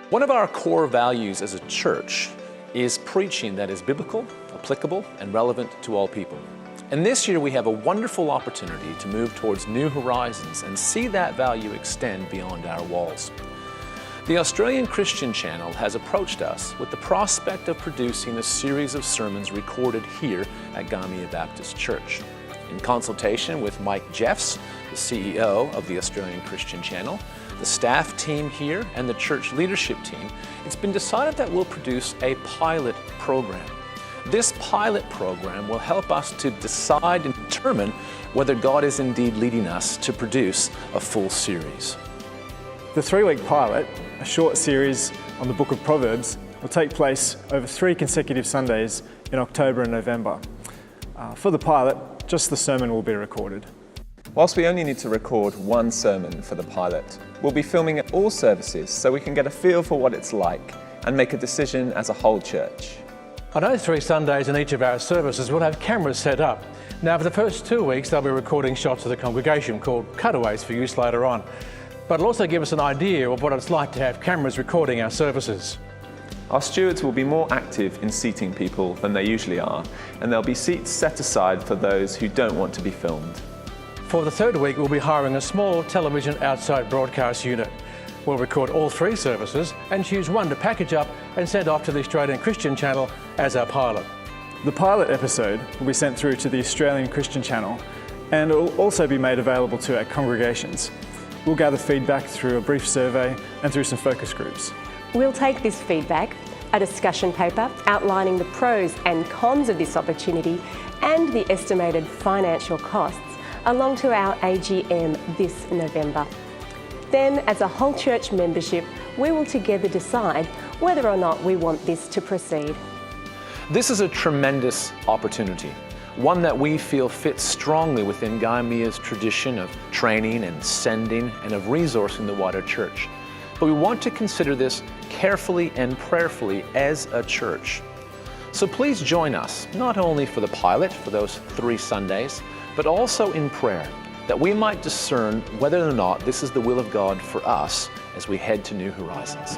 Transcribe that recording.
One of our core values as a church is preaching that is biblical, applicable, and relevant to all people. And this year we have a wonderful opportunity to move towards new horizons and see that value extend beyond our walls. The Australian Christian Channel has approached us with the prospect of producing a series of sermons recorded here at Gymea Baptist Church. In consultation with Mike Jeffs, the CEO of the Australian Christian Channel, the staff team here, and the church leadership team, it's been decided that we'll produce a pilot program. This pilot program will help us to decide and determine whether God is indeed leading us to produce a full series. The 3-week pilot, a short series on the book of Proverbs, will take place over 3 consecutive Sundays in October and November. For the pilot, just the sermon will be recorded. Whilst we only need to record one sermon for the pilot, we'll be filming at all services so we can get a feel for what it's like and make a decision as a whole church. On those 3 Sundays in each of our services, we'll have cameras set up. Now, for the first 2 weeks, they'll be recording shots of the congregation called cutaways for use later on. But it'll also give us an idea of what it's like to have cameras recording our services. Our stewards will be more active in seating people than they usually are, and there'll be seats set aside for those who don't want to be filmed. For the 3rd week, we'll be hiring a small television outside broadcast unit. We'll record all 3 services and choose one to package up and send off to the Australian Christian Channel as our pilot. The pilot episode will be sent through to the Australian Christian Channel, and it will also be made available to our congregations. We'll gather feedback through a brief survey and through some focus groups. We'll take this feedback, a discussion paper outlining the pros and cons of this opportunity and the estimated financial costs, along to our AGM this November. Then, as a whole church membership, we will together decide whether or not we want this to proceed. This is a tremendous opportunity, one that we feel fits strongly within Gymea's tradition of training and sending and of resourcing the wider church. But we want to consider this carefully and prayerfully as a church. So please join us, not only for the pilot, for those 3 Sundays, but also in prayer, that we might discern whether or not this is the will of God for us as we head to new horizons.